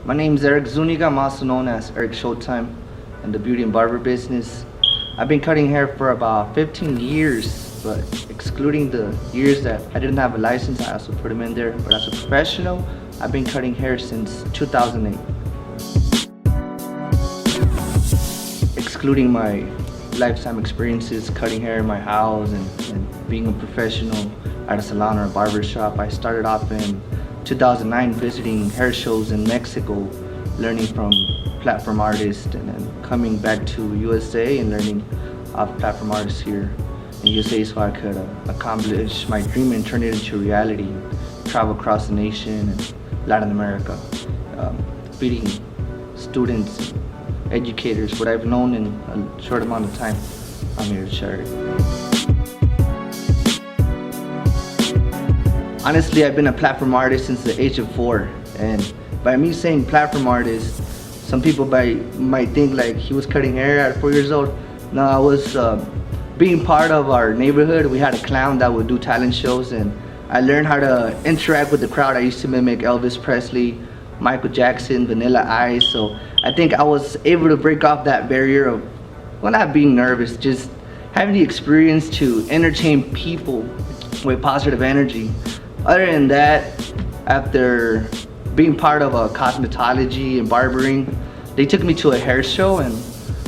My name is Erik Zuniga. I'm also known as Erik Showtime in the beauty and barber business. I've been cutting hair for about 15 years, but excluding the years that I didn't have a license, I also put them in there. But as a professional, I've been cutting hair since 2008. Excluding my lifetime experiences cutting hair in my house and being a professional at a salon or a barber shop, I started off in 2009 visiting hair shows in Mexico, learning from platform artists, and then coming back to USA and learning off platform artists here in USA so I could accomplish my dream and turn it into reality, travel across the nation and Latin America, feeding students, educators, what I've known in a short amount of time. I'm here to share it. Honestly, I've been a platform artist since the age of 4, and by me saying platform artist, some people might think like he was cutting hair at 4 years old. No, I was being part of our neighborhood. We had a clown that would do talent shows, and I learned how to interact with the crowd. I used to mimic Elvis Presley, Michael Jackson, Vanilla Ice, so I think I was able to break off that barrier of, well, not being nervous, just having the experience to entertain people with positive energy. Other than that, after being part of a cosmetology and barbering, they took me to a hair show and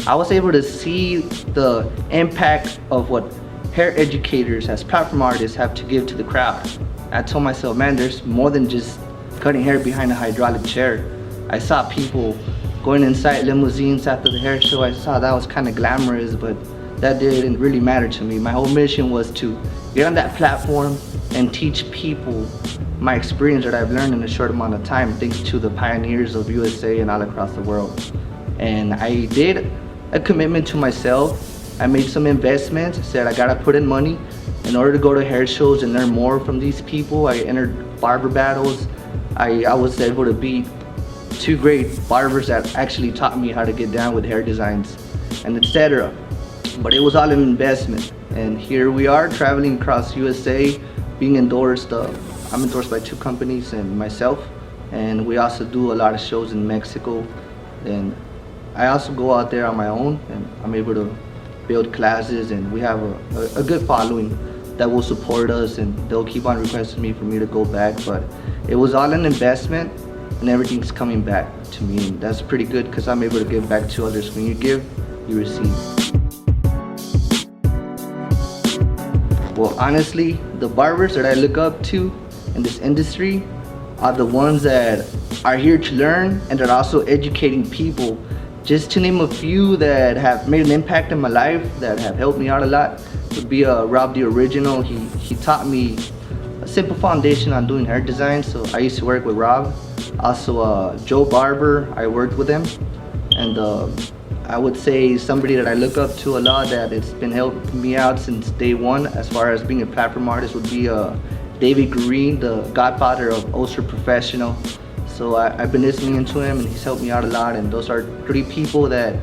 I was able to see the impact of what hair educators as platform artists have to give to the crowd. I told myself, man, there's more than just cutting hair behind a hydraulic chair. I saw people going inside limousines after the hair show. I saw that was kind of glamorous, but that didn't really matter to me. My whole mission was to get on that platform and teach people my experience that I've learned in a short amount of time, thanks to the pioneers of USA and all across the world. And I did a commitment to myself. I made some investments. I said I gotta put in money in order to go to hair shows and learn more from these people. I entered barber battles. I was able to beat 2 great barbers that actually taught me how to get down with hair designs and etc. But it was all an investment. And here we are traveling across USA, being endorsed. I'm endorsed by 2 companies and myself, and we also do a lot of shows in Mexico. And I also go out there on my own, and I'm able to build classes, and we have a good following that will support us, and they'll keep on requesting me for me to go back. But it was all an investment, and everything's coming back to me, and that's pretty good because I'm able to give back to others. When you give, you receive. Well, honestly, the barbers that I look up to in this industry are the ones that are here to learn and that are also educating people. Just to name a few that have made an impact in my life, that have helped me out a lot, would be Rob the Original. He taught me a simple foundation on doing hair design, so I used to work with Rob. Also, Joe Barber, I worked with him. And I would say somebody that I look up to a lot, that it's been helping me out since day one as far as being a platform artist, would be David Green, the godfather of Ultra Professional. So I've been listening into him and he's helped me out a lot, and those are 3 people that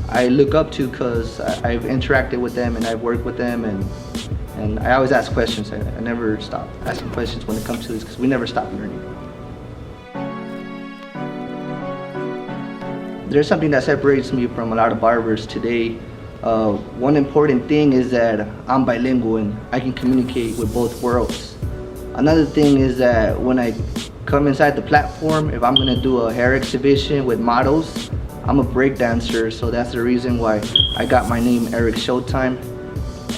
I look up to because I've interacted with them and I've worked with them, and I always ask questions. I never stop asking questions when it comes to this because we never stop learning. There's something that separates me from a lot of barbers today. One important thing is that I'm bilingual and I can communicate with both worlds. Another thing is that when I come inside the platform, if I'm gonna do a hair exhibition with models, I'm a break dancer, so that's the reason why I got my name Erik Showtime.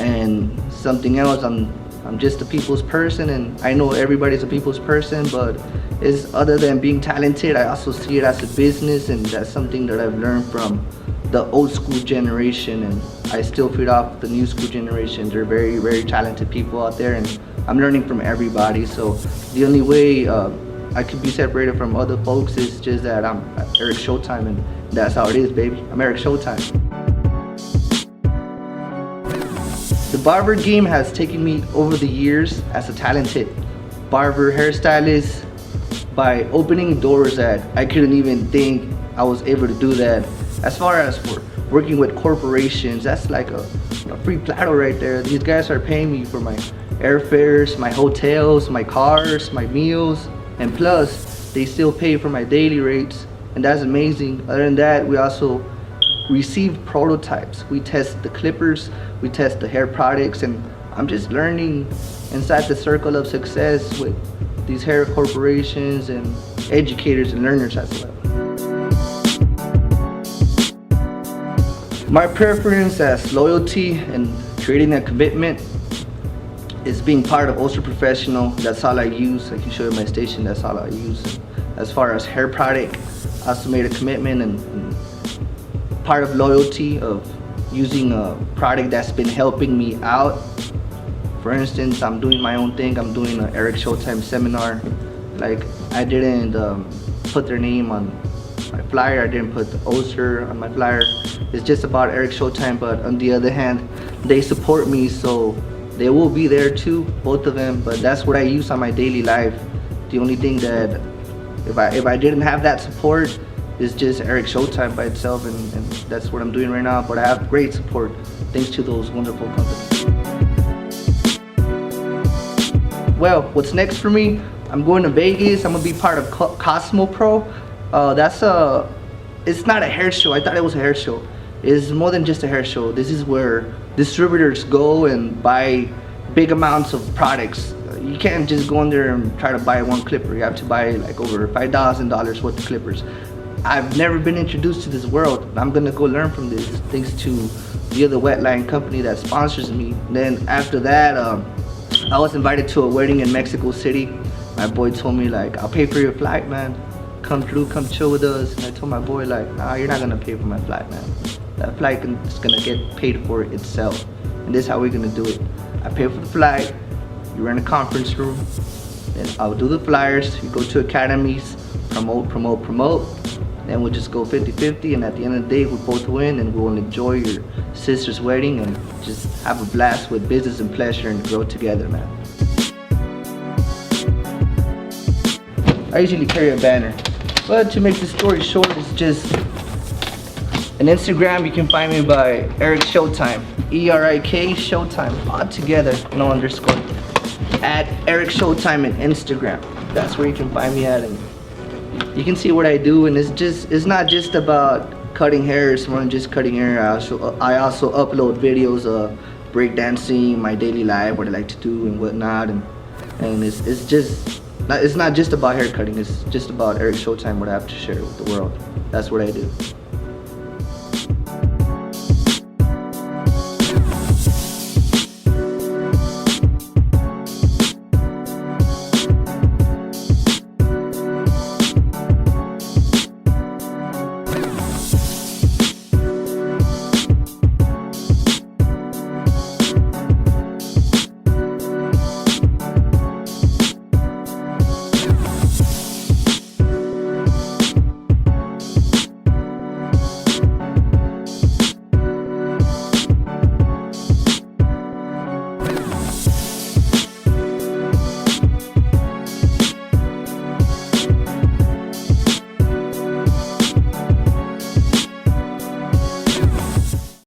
And something else, I'm just a people's person, and I know everybody's a people's person, but it's other than being talented, I also see it as a business, and that's something that I've learned from the old school generation, and I still feed off the new school generation. They're very, very talented people out there, and I'm learning from everybody. So the only way I could be separated from other folks is just that I'm Erik Showtime, and that's how it is, baby. I'm Erik Showtime. The barber game has taken me over the years as a talented barber, hairstylist, by opening doors that I couldn't even think I was able to do that. As far as for working with corporations, that's like a free platter right there. These guys are paying me for my airfares, my hotels, my cars, my meals, and plus they still pay for my daily rates, and that's amazing. Other than that, we also receive prototypes. We test the clippers, we test the hair products, and I'm just learning inside the circle of success with these hair corporations and educators and learners as well. My preference as loyalty and creating a commitment is being part of Ultra Professional. That's all I use. I can show you my station, that's all I use. As far as hair product, I also made a commitment and part of loyalty of using a product that's been helping me out. For instance, I'm doing my own thing. I'm doing an Erik Showtime seminar. Like, I didn't put their name on my flyer. I didn't put the Ulcer on my flyer. It's just about Erik Showtime, but on the other hand, they support me, so they will be there too, both of them. But that's what I use on my daily life. The only thing that, if I didn't have that support, is just Erik Showtime by itself, and that's what I'm doing right now. But I have great support thanks to those wonderful companies. Well, what's next for me? I'm going to Vegas. I'm gonna be part of Cosmo Pro. It's not a hair show. I thought it was a hair show. It's more than just a hair show. This is where distributors go and buy big amounts of products. You can't just go in there and try to buy one clipper. You have to buy like over $5,000 worth of clippers. I've never been introduced to this world. I'm gonna go learn from this thanks to the other wetline company that sponsors me. Then after that, I was invited to a wedding in Mexico City. My boy told me like, I'll pay for your flight, man. Come through, come chill with us. And I told my boy like, nah, you're not gonna pay for my flight, man. That flight is gonna get paid for itself. And this is how we're gonna do it. I pay for the flight, you're in a conference room, then I'll do the flyers, you go to academies, promote. Then we'll just go 50-50, and at the end of the day, we'll both win, and we'll enjoy your sister's wedding and just have a blast with business and pleasure and grow together, man. I usually carry a banner, but to make the story short, it's just an Instagram. You can find me by Erik Showtime, E-R-I-K Showtime, all together, no underscore. At Erik Showtime on Instagram. That's where you can find me at, and you can see what I do. And it's not just about cutting hair. It's more than just cutting hair. I also upload videos of breakdancing, my daily life, what I like to do and whatnot, and it's not just about hair cutting. It's just about Erik Showtime, what I have to share with the world. That's what I do.